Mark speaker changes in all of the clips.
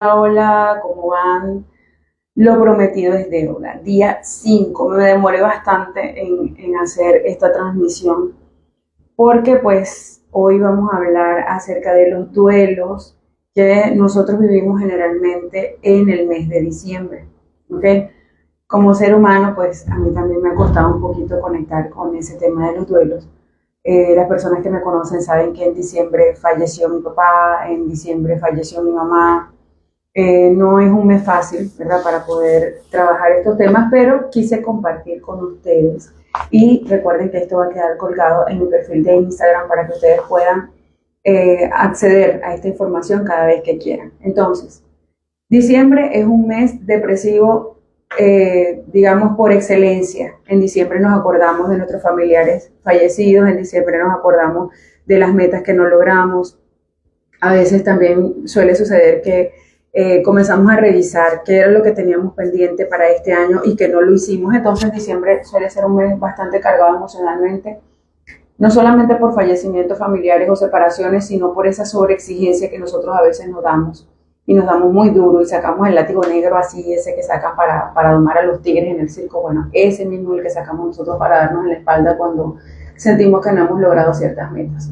Speaker 1: Hola, ¿cómo van? Lo prometido es deuda. Día 5. Me demoré bastante en hacer esta transmisión porque pues hoy vamos a hablar acerca de los duelos que nosotros vivimos generalmente en el mes de diciembre. ¿Ok? Como ser humano, pues a mí también me ha costado un poquito conectar con ese tema de los duelos. Las personas que me conocen saben que en diciembre falleció mi papá, en diciembre falleció mi mamá. No es un mes fácil, ¿verdad?, para poder trabajar estos temas, pero quise compartir con ustedes. Y recuerden que esto va a quedar colgado en mi perfil de Instagram para que ustedes puedan acceder a esta información cada vez que quieran. Entonces, diciembre es un mes depresivo, digamos, por excelencia. En diciembre nos acordamos de nuestros familiares fallecidos, en diciembre nos acordamos de las metas que no logramos. A veces también suele suceder que comenzamos a revisar qué era lo que teníamos pendiente para este año y que no lo hicimos. Entonces diciembre suele ser un mes bastante cargado emocionalmente, no solamente por fallecimientos familiares o separaciones, sino por esa sobreexigencia que nosotros a veces nos damos y nos damos muy duro y sacamos el látigo negro así, ese que sacan para domar a los tigres en el circo. Bueno, ese mismo el que sacamos nosotros para darnos en la espalda cuando sentimos que no hemos logrado ciertas metas.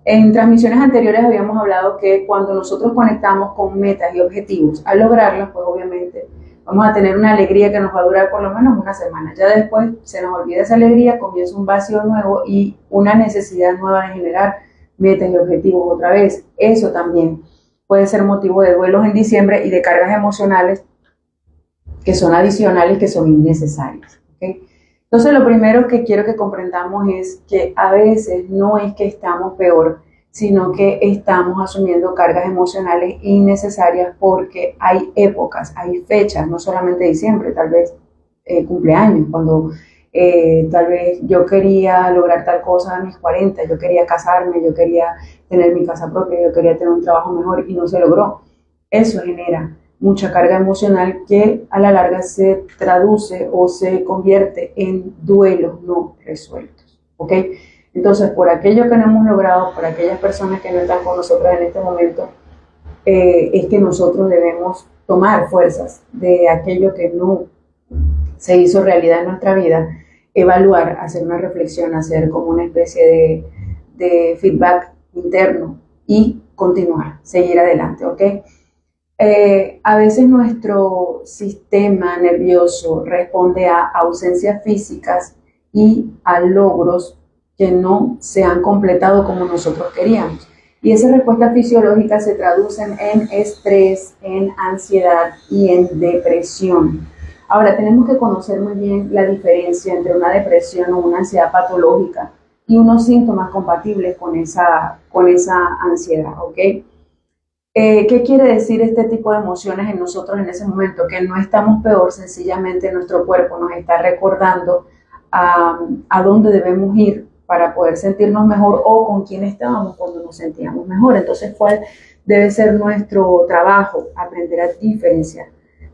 Speaker 1: En transmisiones anteriores habíamos hablado que cuando nosotros conectamos con metas y objetivos, al lograrlas, pues obviamente vamos a tener una alegría que nos va a durar por lo menos una semana. Ya después se nos olvida esa alegría, comienza un vacío nuevo y una necesidad nueva de generar metas y objetivos otra vez. Eso también puede ser motivo de duelos en diciembre y de cargas emocionales que son adicionales, que son innecesarias. ¿Okay? Entonces, lo primero que quiero que comprendamos es que a veces no es que estamos peor, sino que estamos asumiendo cargas emocionales innecesarias porque hay épocas, hay fechas, no solamente diciembre, tal vez cumpleaños, cuando tal vez yo quería lograr tal cosa a mis 40, yo quería casarme, yo quería tener mi casa propia, yo quería tener un trabajo mejor y no se logró. Eso genera mucha carga emocional que a la larga se traduce o se convierte en duelos no resueltos. ¿Ok? Entonces, por aquello que no hemos logrado, por aquellas personas que no están con nosotros en este momento, es que nosotros debemos tomar fuerzas de aquello que no se hizo realidad en nuestra vida, evaluar, hacer una reflexión, hacer como una especie de feedback interno y continuar, seguir adelante, ¿ok? A veces nuestro sistema nervioso responde a ausencias físicas y a logros que no se han completado como nosotros queríamos. Y esas respuestas fisiológicas se traducen en estrés, en ansiedad y en depresión. Ahora, tenemos que conocer muy bien la diferencia entre una depresión o una ansiedad patológica y unos síntomas compatibles con esa ansiedad, ¿ok? ¿Qué quiere decir este tipo de emociones en nosotros en ese momento? Que no estamos peor, sencillamente nuestro cuerpo nos está recordando a dónde debemos ir para poder sentirnos mejor o con quién estábamos cuando nos sentíamos mejor. Entonces, ¿cuál debe ser nuestro trabajo? Aprender a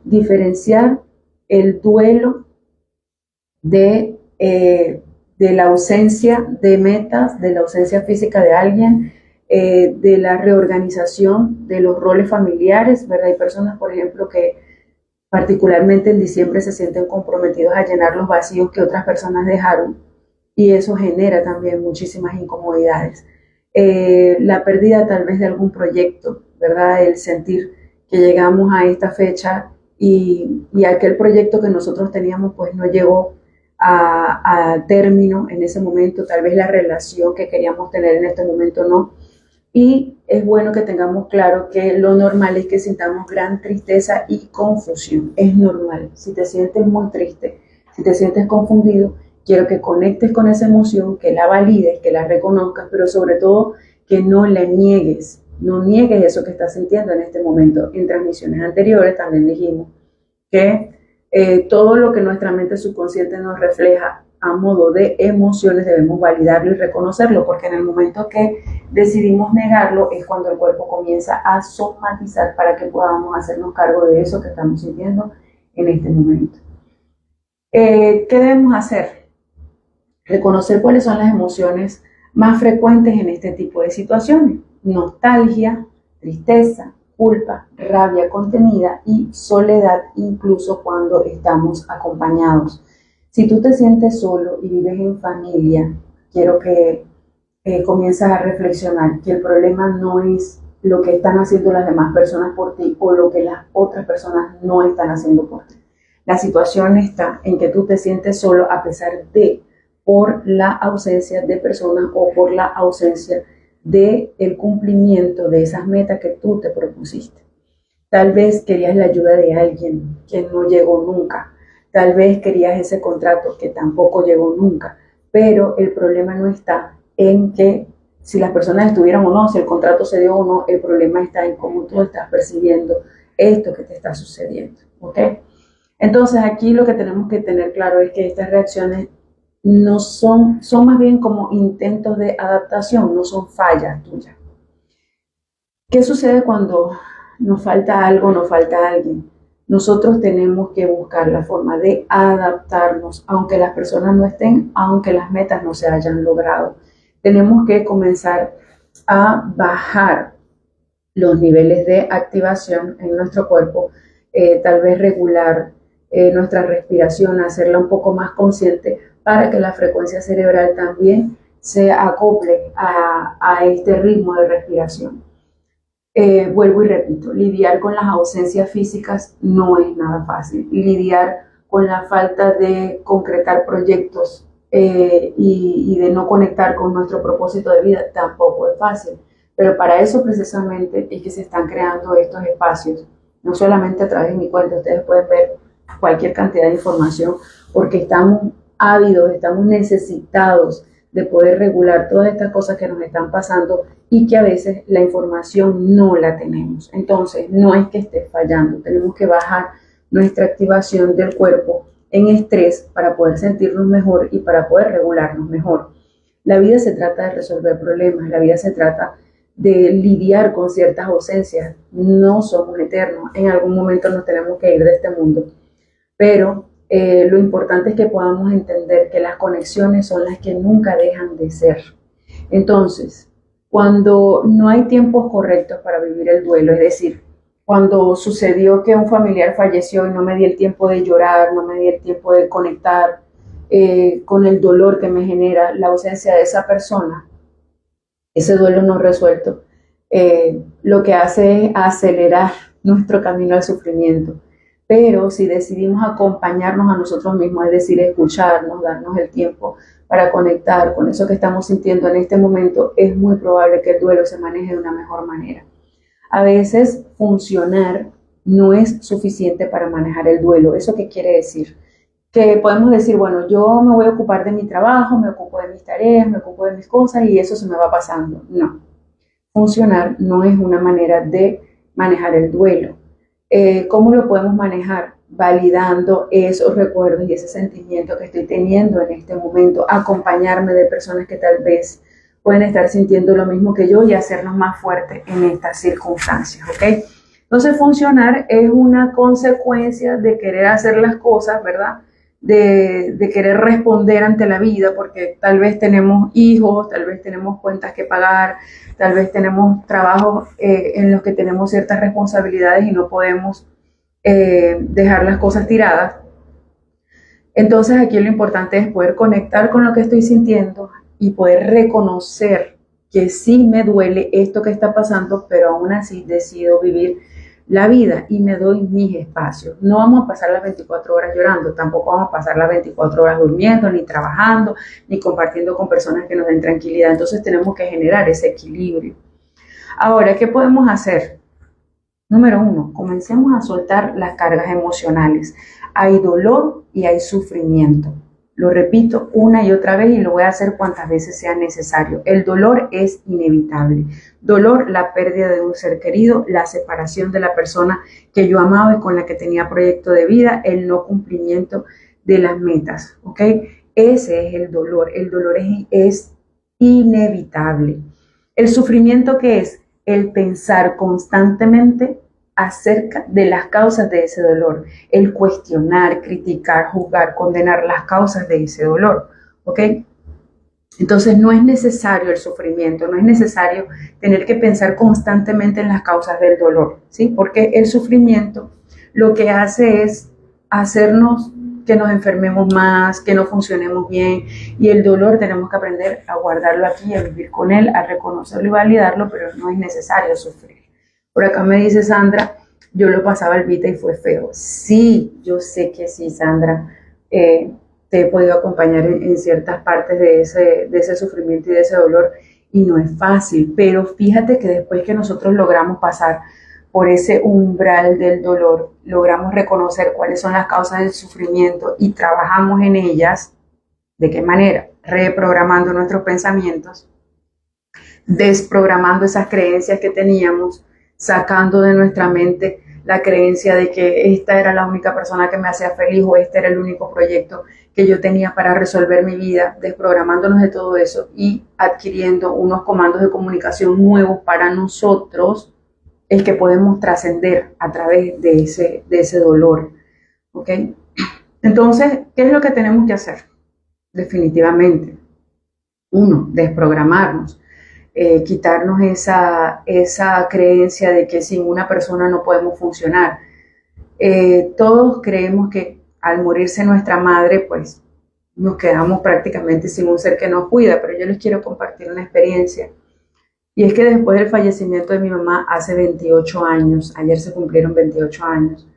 Speaker 1: diferenciar el duelo de la ausencia de metas, de la ausencia física de alguien, de la reorganización de los roles familiares, ¿verdad? Hay personas, por ejemplo, que particularmente en diciembre se sienten comprometidos a llenar los vacíos que otras personas dejaron y eso genera también muchísimas incomodidades. La pérdida tal vez de algún proyecto, ¿verdad? El sentir que llegamos a esta fecha y aquel proyecto que nosotros teníamos pues no llegó a término en ese momento, tal vez la relación que queríamos tener en este momento no. Y es bueno que tengamos claro que lo normal es que sintamos gran tristeza y confusión. Es normal. Si te sientes muy triste, si te sientes confundido, quiero que conectes con esa emoción, que la valides, que la reconozcas, pero sobre todo que no la niegues. No niegues eso que estás sintiendo en este momento. En transmisiones anteriores también dijimos que todo lo que nuestra mente subconsciente nos refleja a modo de emociones debemos validarlo y reconocerlo, porque en el momento que decidimos negarlo es cuando el cuerpo comienza a somatizar para que podamos hacernos cargo de eso que estamos sintiendo en este momento. ¿Qué debemos hacer? Reconocer cuáles son las emociones más frecuentes en este tipo de situaciones. Nostalgia, tristeza, culpa, rabia contenida y soledad incluso cuando estamos acompañados. Si tú te sientes solo y vives en familia, quiero que comiences a reflexionar que el problema no es lo que están haciendo las demás personas por ti o lo que las otras personas no están haciendo por ti. La situación está en que tú te sientes solo a pesar de, por la ausencia de personas o por la ausencia de el cumplimiento de esas metas que tú te propusiste. Tal vez querías la ayuda de alguien que no llegó nunca. Tal vez querías ese contrato que tampoco llegó nunca. Pero el problema no está en que si las personas estuvieron o no, si el contrato se dio o no, el problema está en cómo tú estás percibiendo esto que te está sucediendo. ¿Ok? Entonces aquí lo que tenemos que tener claro es que estas reacciones no son más bien como intentos de adaptación, no son fallas tuyas. ¿Qué sucede cuando nos falta algo, nos falta alguien? Nosotros tenemos que buscar la forma de adaptarnos, aunque las personas no estén, aunque las metas no se hayan logrado. Tenemos que comenzar a bajar los niveles de activación en nuestro cuerpo, tal vez regular nuestra respiración, hacerla un poco más consciente para que la frecuencia cerebral también se acople a este ritmo de respiración. Vuelvo y repito, lidiar con las ausencias físicas no es nada fácil. Lidiar con la falta de concretar proyectos y de no conectar con nuestro propósito de vida tampoco es fácil. Pero para eso precisamente es que se están creando estos espacios, no solamente a través de mi cuenta, ustedes pueden ver cualquier cantidad de información porque estamos ávidos, estamos necesitados de poder regular todas estas cosas que nos están pasando y que a veces la información no la tenemos. Entonces, no es que esté fallando, tenemos que bajar nuestra activación del cuerpo en estrés para poder sentirnos mejor y para poder regularnos mejor. La vida se trata de resolver problemas, la vida se trata de lidiar con ciertas ausencias. No somos eternos, en algún momento nos tenemos que ir de este mundo, pero lo importante es que podamos entender que las conexiones son las que nunca dejan de ser. Entonces, cuando no hay tiempos correctos para vivir el duelo, es decir, cuando sucedió que un familiar falleció y no me di el tiempo de llorar, no me di el tiempo de conectar con el dolor que me genera la ausencia de esa persona, ese duelo no resuelto, lo que hace es acelerar nuestro camino al sufrimiento. Pero si decidimos acompañarnos a nosotros mismos, es decir, escucharnos, darnos el tiempo para conectar con eso que estamos sintiendo en este momento, es muy probable que el duelo se maneje de una mejor manera. A veces funcionar no es suficiente para manejar el duelo. ¿Eso qué quiere decir? Que podemos decir, bueno, yo me voy a ocupar de mi trabajo, me ocupo de mis tareas, me ocupo de mis cosas y eso se me va pasando. No. Funcionar no es una manera de manejar el duelo. ¿Cómo lo podemos manejar? Validando esos recuerdos y ese sentimiento que estoy teniendo en este momento, acompañarme de personas que tal vez pueden estar sintiendo lo mismo que yo y hacernos más fuertes en estas circunstancias, ¿ok? Entonces, funcionar es una consecuencia de querer hacer las cosas, ¿verdad? De querer responder ante la vida, porque tal vez tenemos hijos, tal vez tenemos cuentas que pagar, tal vez tenemos trabajos en los que tenemos ciertas responsabilidades y no podemos dejar las cosas tiradas. Entonces aquí lo importante es poder conectar con lo que estoy sintiendo y poder reconocer que sí me duele esto que está pasando, pero aún así decido vivir la vida y me doy mis espacios. No vamos a pasar las 24 horas llorando, tampoco vamos a pasar las 24 horas durmiendo, ni trabajando, ni compartiendo con personas que nos den tranquilidad. Entonces tenemos que generar ese equilibrio. Ahora, ¿qué podemos hacer? Número 1, comencemos a soltar las cargas emocionales. Hay dolor y hay sufrimiento. Lo repito una y otra vez y lo voy a hacer cuantas veces sea necesario. El dolor es inevitable. Dolor, la pérdida de un ser querido, la separación de la persona que yo amaba y con la que tenía proyecto de vida, el no cumplimiento de las metas, ¿ok? Ese es el dolor. El dolor es inevitable. El sufrimiento, ¿qué es? El pensar constantemente acerca de las causas de ese dolor, el cuestionar, criticar, juzgar, condenar las causas de ese dolor, ¿ok? Entonces no es necesario el sufrimiento, no es necesario tener que pensar constantemente en las causas del dolor, ¿sí? Porque el sufrimiento lo que hace es hacernos que nos enfermemos más, que no funcionemos bien, y el dolor tenemos que aprender a guardarlo aquí, a vivir con él, a reconocerlo y validarlo, pero no es necesario sufrir. Por acá me dice Sandra, yo lo pasaba al Vita y fue feo. Sí, yo sé que sí, Sandra. Eh, Te he podido acompañar en ciertas partes de ese sufrimiento y de ese dolor, y no es fácil, pero fíjate que después que nosotros logramos pasar por ese umbral del dolor, logramos reconocer cuáles son las causas del sufrimiento y trabajamos en ellas. ¿De qué manera? Reprogramando nuestros pensamientos, desprogramando esas creencias que teníamos, sacando de nuestra mente la creencia de que esta era la única persona que me hacía feliz o este era el único proyecto que yo tenía para resolver mi vida, desprogramándonos de todo eso y adquiriendo unos comandos de comunicación nuevos para nosotros, el que podemos trascender a través de ese dolor. ¿Ok? Entonces, ¿qué es lo que tenemos que hacer? Definitivamente, uno, desprogramarnos, quitarnos esa creencia de que sin una persona no podemos funcionar. Todos creemos que al morirse nuestra madre, pues nos quedamos prácticamente sin un ser que nos cuida, pero yo les quiero compartir una experiencia. Y es que después del fallecimiento de mi mamá hace 28 años, ayer se cumplieron 28 años,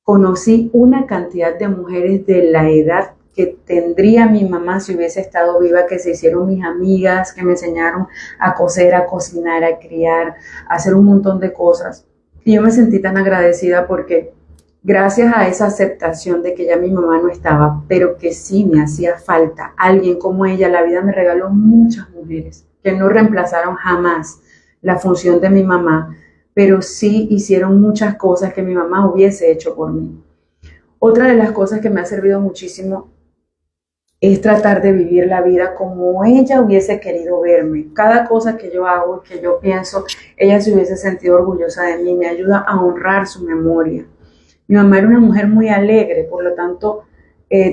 Speaker 1: conocí una cantidad de mujeres de la edad que tendría mi mamá si hubiese estado viva, que se hicieron mis amigas, que me enseñaron a coser, a cocinar, a criar, a hacer un montón de cosas. Y yo me sentí tan agradecida porque gracias a esa aceptación de que ya mi mamá no estaba, pero que sí me hacía falta alguien como ella, la vida me regaló muchas mujeres que no reemplazaron jamás la función de mi mamá, pero sí hicieron muchas cosas que mi mamá hubiese hecho por mí. Otra de las cosas que me ha servido muchísimo es tratar de vivir la vida como ella hubiese querido verme. Cada cosa que yo hago, que yo pienso, ella se hubiese sentido orgullosa de mí, me ayuda a honrar su memoria. Mi mamá era una mujer muy alegre, por lo tanto,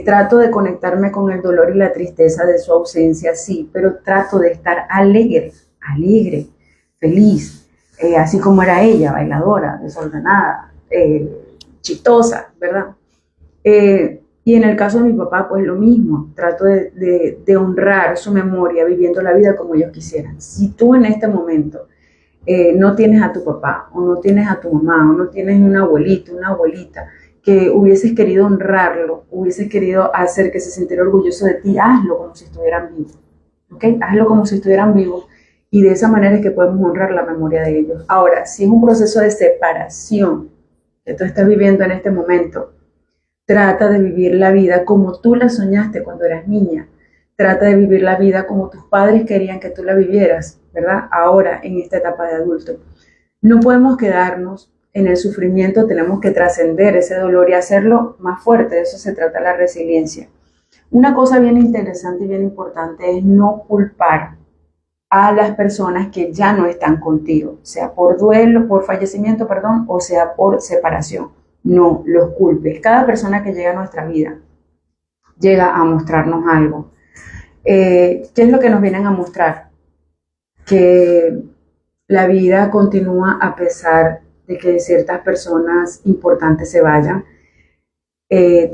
Speaker 1: trato de conectarme con el dolor y la tristeza de su ausencia, sí, pero trato de estar alegre, alegre, feliz, así como era ella, bailadora, desordenada, chistosa, ¿verdad? Y en el caso de mi papá, pues lo mismo, trato de honrar su memoria viviendo la vida como ellos quisieran. Si tú en este momento no tienes a tu papá o no tienes a tu mamá o no tienes un abuelito, una abuelita, que hubieses querido honrarlo, hubieses querido hacer que se sintiera orgulloso de ti, hazlo como si estuvieran vivos, ¿ok? Hazlo como si estuvieran vivos y de esa manera es que podemos honrar la memoria de ellos. Ahora, si es un proceso de separación que tú estás viviendo en este momento, trata de vivir la vida como tú la soñaste cuando eras niña. Trata de vivir la vida como tus padres querían que tú la vivieras, ¿verdad? Ahora, en esta etapa de adulto. No podemos quedarnos en el sufrimiento, tenemos que trascender ese dolor y hacerlo más fuerte. De eso se trata la resiliencia. Una cosa bien interesante y bien importante es no culpar a las personas que ya no están contigo, sea por duelo, por fallecimiento, perdón, o sea por separación. No los culpes. Cada persona que llega a nuestra vida llega a mostrarnos algo. ¿Qué es lo que nos vienen a mostrar? Que la vida continúa a pesar de que ciertas personas importantes se vayan.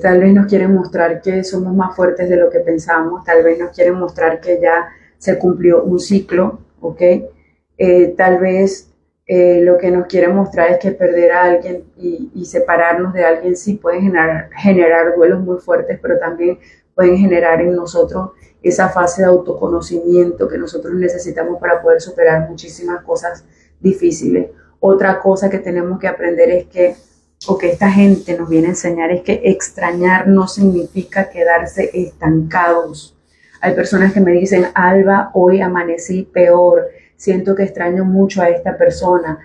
Speaker 1: Tal vez nos quieren mostrar que somos más fuertes de lo que pensamos, tal vez nos quieren mostrar que ya se cumplió un ciclo, ¿ok? Tal vez lo que nos quieren mostrar es que perder a alguien y separarnos de alguien sí puede generar duelos muy fuertes, pero también pueden generar en nosotros esa fase de autoconocimiento que nosotros necesitamos para poder superar muchísimas cosas difíciles. Otra cosa que tenemos que aprender es que, o que esta gente nos viene a enseñar, es que extrañar no significa quedarse estancados. Hay personas que me dicen, Alba, hoy amanecí peor, siento que extraño mucho a esta persona,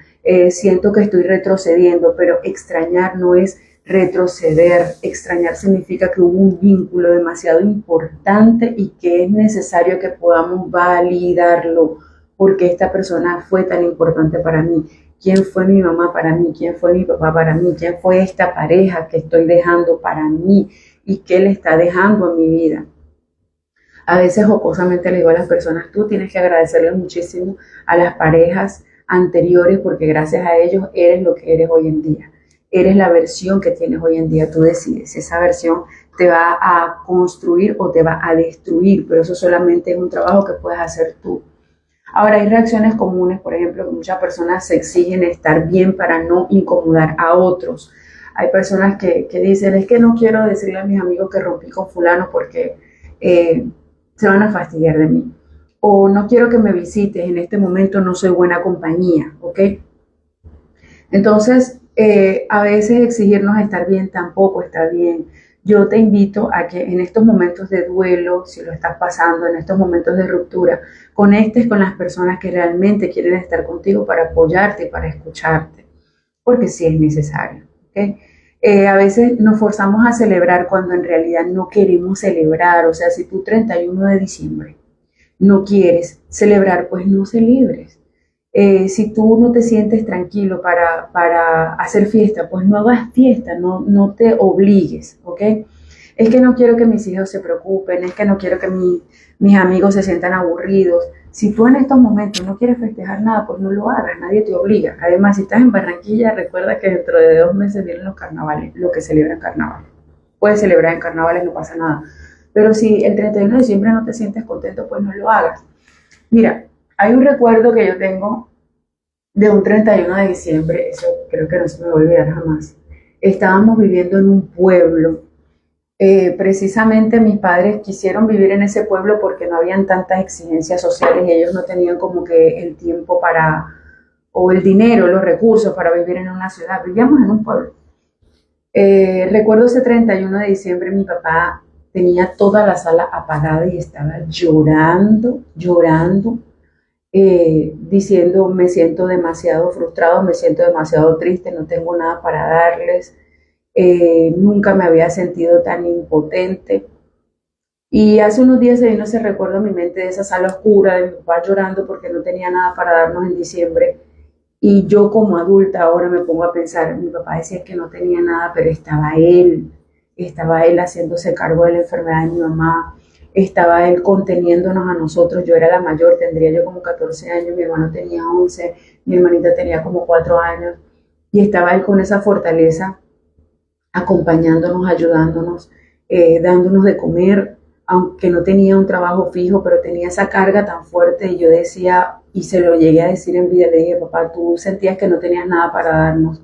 Speaker 1: siento que estoy retrocediendo, pero extrañar no es retroceder. Extrañar significa que hubo un vínculo demasiado importante y que es necesario que podamos validarlo, porque esta persona fue tan importante para mí. ¿Quién fue mi mamá para mí? ¿Quién fue mi papá para mí? ¿Quién fue esta pareja que estoy dejando para mí? ¿Y qué le está dejando a mi vida? A veces jocosamente le digo a las personas, tú tienes que agradecerle muchísimo a las parejas anteriores porque gracias a ellos eres lo que eres hoy en día. Eres la versión que tienes hoy en día, tú decides si esa versión te va a construir o te va a destruir, pero eso solamente es un trabajo que puedes hacer tú. Ahora hay reacciones comunes, por ejemplo, que muchas personas se exigen estar bien para no incomodar a otros. Hay personas que dicen, es que no quiero decirle a mis amigos que rompí con fulano porque eh, se van a fastidiar de mí. O no quiero que me visites, en este momento no soy buena compañía, ¿ok? Entonces, a veces exigirnos estar bien tampoco está bien. Yo te invito a que en estos momentos de duelo, si lo estás pasando, en estos momentos de ruptura, conectes con las personas que realmente quieren estar contigo para apoyarte y para escucharte, porque sí es necesario. ¿Okay? A veces nos forzamos a celebrar cuando en realidad no queremos celebrar. O sea, si tú 31 de diciembre no quieres celebrar, pues no celebres. Si tú no te sientes tranquilo para hacer fiesta, pues no hagas fiesta, no te obligues, ¿ok? Es que no quiero que mis hijos se preocupen, es que no quiero que mis amigos se sientan aburridos. Si tú en estos momentos no quieres festejar nada, pues no lo hagas, nadie te obliga. Además, si estás en Barranquilla, recuerda que dentro de 2 meses vienen los carnavales, lo que celebran carnaval. Puedes celebrar en carnavales, no pasa nada. Pero si el 31 de diciembre no te sientes contento, pues no lo hagas. Mira, hay un recuerdo que yo tengo de un 31 de diciembre, eso creo que no se me va a olvidar jamás. Estábamos viviendo en un pueblo. Precisamente mis padres quisieron vivir en ese pueblo porque no habían tantas exigencias sociales y ellos no tenían como que el tiempo para, o el dinero, los recursos para vivir en una ciudad. Vivíamos en un pueblo. Recuerdo ese 31 de diciembre, mi papá tenía toda la sala apagada y estaba llorando, llorando, diciendo, me siento demasiado frustrado, me siento demasiado triste, no tengo nada para darles, nunca me había sentido tan impotente. Y hace unos días se vino ese recuerdo a mi mente de esa sala oscura, de mi papá llorando porque no tenía nada para darnos en diciembre. Y yo como adulta ahora me pongo a pensar, mi papá decía que no tenía nada, pero estaba él haciéndose cargo de la enfermedad de mi mamá, estaba él conteniéndonos a nosotros. Yo era la mayor, tendría yo como 14 años, mi hermano tenía 11, mi hermanita tenía como 4 años, y estaba él con esa fortaleza, acompañándonos, ayudándonos, dándonos de comer, aunque no tenía un trabajo fijo, pero tenía esa carga tan fuerte. Y yo decía, y se lo llegué a decir en vida, le dije, papá, tú sentías que no tenías nada para darnos,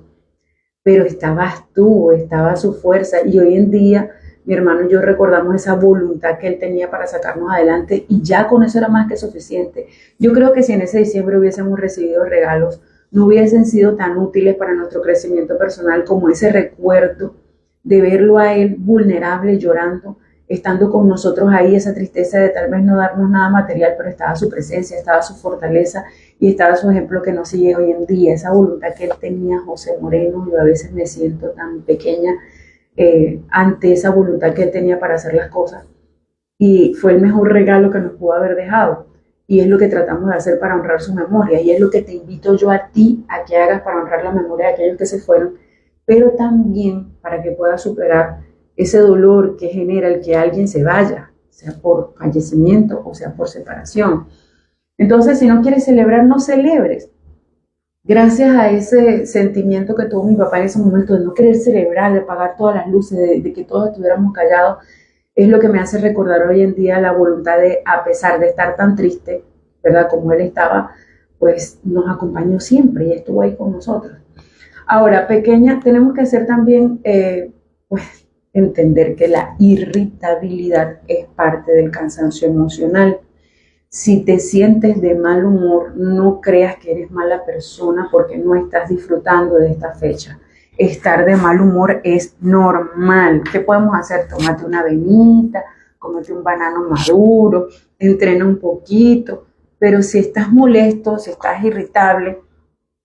Speaker 1: pero estabas tú, estaba su fuerza. Y hoy en día mi hermano y yo recordamos esa voluntad que él tenía para sacarnos adelante, y ya con eso era más que suficiente. Yo creo que si en ese diciembre hubiésemos recibido regalos, no hubiesen sido tan útiles para nuestro crecimiento personal como ese recuerdo de verlo a él vulnerable, llorando, estando con nosotros ahí, esa tristeza de tal vez no darnos nada material, pero estaba su presencia, estaba su fortaleza y estaba su ejemplo que nos sigue hoy en día, esa voluntad que él tenía, José Moreno. Yo a veces me siento tan pequeña ante esa voluntad que él tenía para hacer las cosas, y fue el mejor regalo que nos pudo haber dejado, y es lo que tratamos de hacer para honrar su memoria, y es lo que te invito yo a ti a que hagas para honrar la memoria de aquellos que se fueron, pero también para que puedas superar ese dolor que genera el que alguien se vaya, sea por fallecimiento o sea por separación. Entonces, si no quieres celebrar, no celebres. Gracias a ese sentimiento que tuvo mi papá en ese momento de no querer celebrar, de apagar todas las luces, de que todos estuviéramos callados, es lo que me hace recordar hoy en día la voluntad de, a pesar de estar tan triste, ¿verdad? Como él estaba, pues nos acompañó siempre y estuvo ahí con nosotros. Ahora, pequeña, tenemos que hacer también, pues, entender que la irritabilidad es parte del cansancio emocional. Si te sientes de mal humor, no creas que eres mala persona porque no estás disfrutando de esta fecha. Estar de mal humor es normal. ¿Qué podemos hacer? Tómate una avenita, cómete un banano maduro, entrena un poquito. Pero si estás molesto, si estás irritable,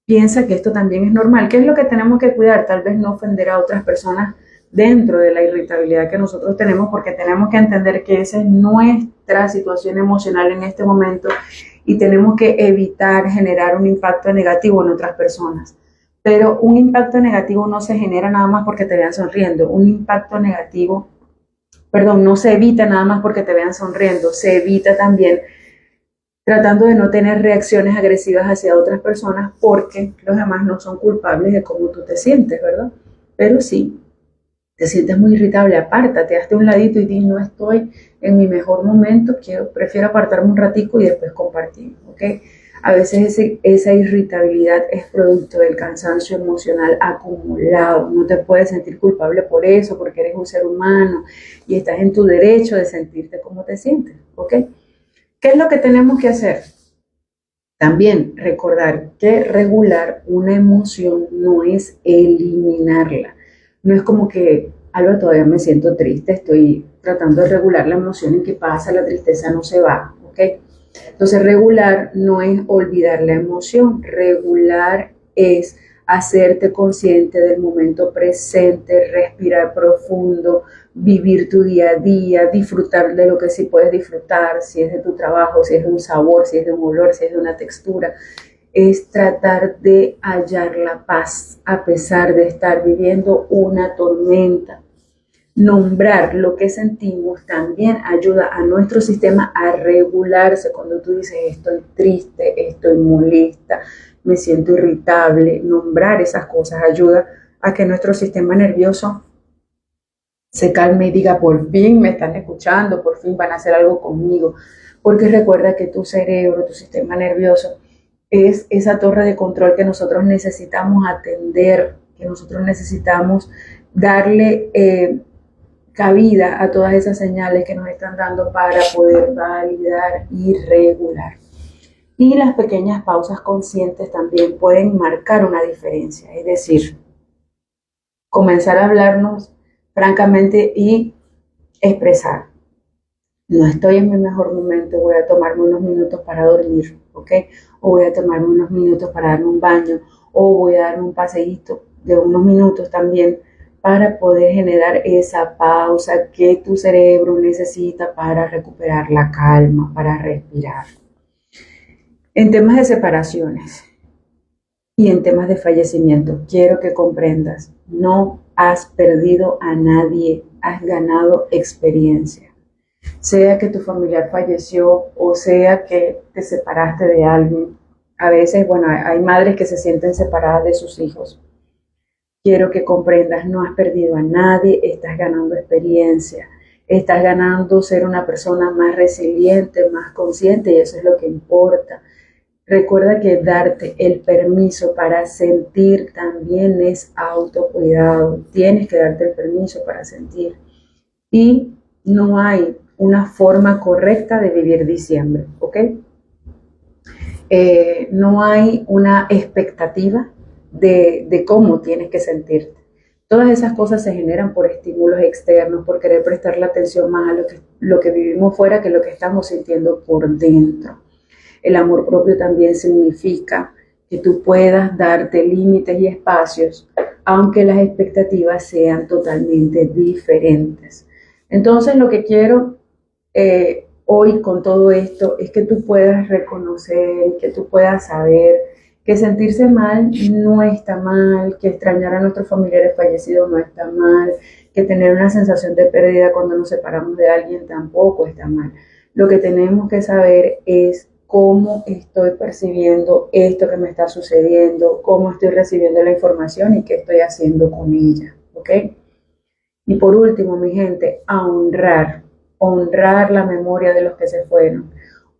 Speaker 1: piensa que esto también es normal. ¿Qué es lo que tenemos que cuidar? Tal vez no ofender a otras personas dentro de la irritabilidad que nosotros tenemos, porque tenemos que entender que esa es nuestra situación emocional en este momento y tenemos que evitar generar un impacto negativo en otras personas. Pero un impacto negativo no se genera nada más porque te vean sonriendo. Un impacto negativo perdón, no se evita nada más porque te vean sonriendo, se evita también tratando de no tener reacciones agresivas hacia otras personas porque los demás no son culpables de cómo tú te sientes, ¿verdad? Pero sí, te sientes muy irritable, apártate, hazte un ladito y di, no estoy en mi mejor momento, prefiero apartarme un ratico y después compartir, ¿ok? A veces esa irritabilidad es producto del cansancio emocional acumulado. No te puedes sentir culpable por eso, porque eres un ser humano y estás en tu derecho de sentirte como te sientes, ¿ok? ¿Qué es lo que tenemos que hacer? También recordar que regular una emoción no es eliminarla. No es como que, Alba, todavía me siento triste, estoy tratando de regular la emoción y qué pasa, la tristeza no se va, ¿ok? Entonces, regular no es olvidar la emoción, regular es hacerte consciente del momento presente, respirar profundo, vivir tu día a día, disfrutar de lo que sí puedes disfrutar, si es de tu trabajo, si es de un sabor, si es de un olor, si es de una textura. Es tratar de hallar la paz a pesar de estar viviendo una tormenta. Nombrar lo que sentimos también ayuda a nuestro sistema a regularse. Cuando tú dices estoy triste, estoy molesta, me siento irritable, nombrar esas cosas ayuda a que nuestro sistema nervioso se calme y diga por fin me están escuchando, por fin van a hacer algo conmigo. Porque recuerda que tu cerebro, tu sistema nervioso es esa torre de control que nosotros necesitamos atender, que nosotros necesitamos darle cabida a todas esas señales que nos están dando para poder validar y regular. Y las pequeñas pausas conscientes también pueden marcar una diferencia, es decir, comenzar a hablarnos francamente y expresar. No estoy en mi mejor momento, voy a tomarme unos minutos para dormir, ¿ok? O voy a tomarme unos minutos para darme un baño, o voy a darme un paseíto de unos minutos también para poder generar esa pausa que tu cerebro necesita para recuperar la calma, para respirar. En temas de separaciones y en temas de fallecimiento, quiero que comprendas, no has perdido a nadie, has ganado experiencia. Sea que tu familiar falleció o sea que te separaste de alguien. A veces, bueno, hay madres que se sienten separadas de sus hijos. Quiero que comprendas, no has perdido a nadie, estás ganando experiencia, estás ganando ser una persona más resiliente, más consciente y eso es lo que importa. Recuerda que darte el permiso para sentir también es autocuidado. Tienes que darte el permiso para sentir. Y no hay una forma correcta de vivir diciembre, ¿ok? No hay una expectativa de cómo tienes que sentirte. Todas esas cosas se generan por estímulos externos, por querer prestarle atención más a lo que vivimos fuera que lo que estamos sintiendo por dentro. El amor propio también significa que tú puedas darte límites y espacios, aunque las expectativas sean totalmente diferentes. Entonces, lo que quiero hoy con todo esto es que tú puedas reconocer, que tú puedas saber que sentirse mal no está mal, que extrañar a nuestros familiares fallecidos no está mal, que tener una sensación de pérdida cuando nos separamos de alguien tampoco está mal. Lo que tenemos que saber es cómo estoy percibiendo esto que me está sucediendo, cómo estoy recibiendo la información y qué estoy haciendo con ella, ¿ok? Y por último, mi gente, a honrar la memoria de los que se fueron,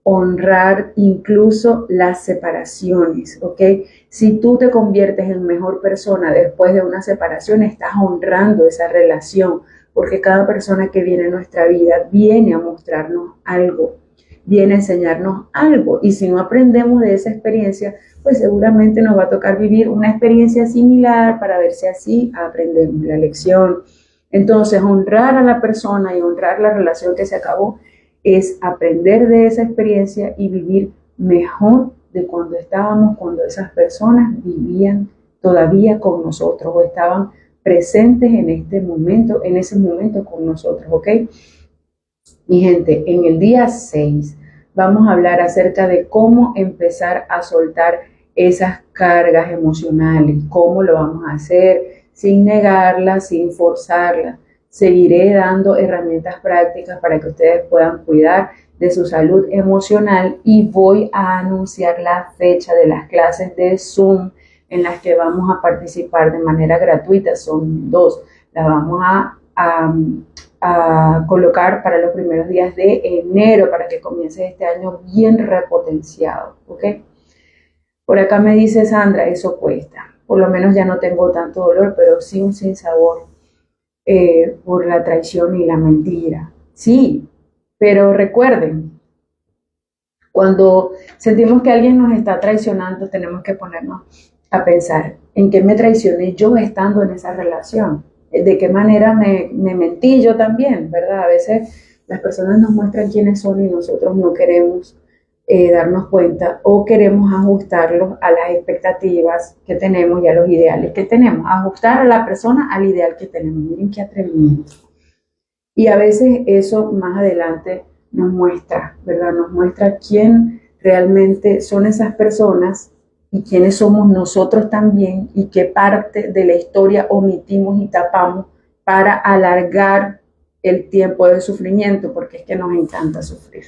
Speaker 1: honrar incluso las separaciones, ¿ok? Si tú te conviertes en mejor persona después de una separación, estás honrando esa relación, porque cada persona que viene a nuestra vida viene a mostrarnos algo, viene a enseñarnos algo, y si no aprendemos de esa experiencia, pues seguramente nos va a tocar vivir una experiencia similar para ver si así aprendemos la lección. Entonces, honrar a la persona y honrar la relación que se acabó es aprender de esa experiencia y vivir mejor de cuando estábamos, cuando esas personas vivían todavía con nosotros o estaban presentes en este momento, en ese momento con nosotros, ¿ok? Mi gente, en el día 6 vamos a hablar acerca de cómo empezar a soltar esas cargas emocionales, cómo lo vamos a hacer sin negarlas, sin forzarlas, seguiré dando herramientas prácticas para que ustedes puedan cuidar de su salud emocional y voy a anunciar la fecha de las clases de Zoom en las que vamos a participar de manera gratuita. Son dos. Las vamos a colocar para los primeros días de enero para que comience este año bien repotenciado, ¿ok? Por acá me dice Sandra, eso cuesta. Por lo menos ya no tengo tanto dolor, pero sí un sinsabor por la traición y la mentira. Sí, pero recuerden, cuando sentimos que alguien nos está traicionando, tenemos que ponernos a pensar en qué me traicioné yo estando en esa relación, de qué manera me mentí yo también, ¿verdad? A veces las personas nos muestran quiénes son y nosotros no queremos darnos cuenta o queremos ajustarlos a las expectativas que tenemos y a los ideales que tenemos, ajustar a la persona al ideal que tenemos. Miren qué atrevimiento. Y a veces eso más adelante nos muestra, ¿verdad? Nos muestra quién realmente son esas personas y quiénes somos nosotros también y qué parte de la historia omitimos y tapamos para alargar el tiempo del sufrimiento, porque es que nos encanta sufrir.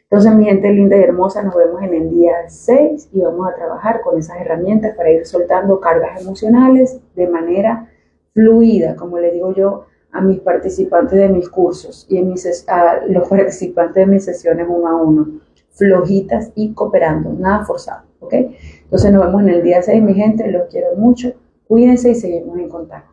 Speaker 1: Entonces, mi gente linda y hermosa, nos vemos en el día 6 y vamos a trabajar con esas herramientas para ir soltando cargas emocionales de manera fluida, como le digo yo a mis participantes de mis cursos y a los participantes de mis sesiones 1 a 1, flojitas y cooperando, nada forzado, ¿ok? Entonces nos vemos en el día 6, mi gente, los quiero mucho, cuídense y seguimos en contacto.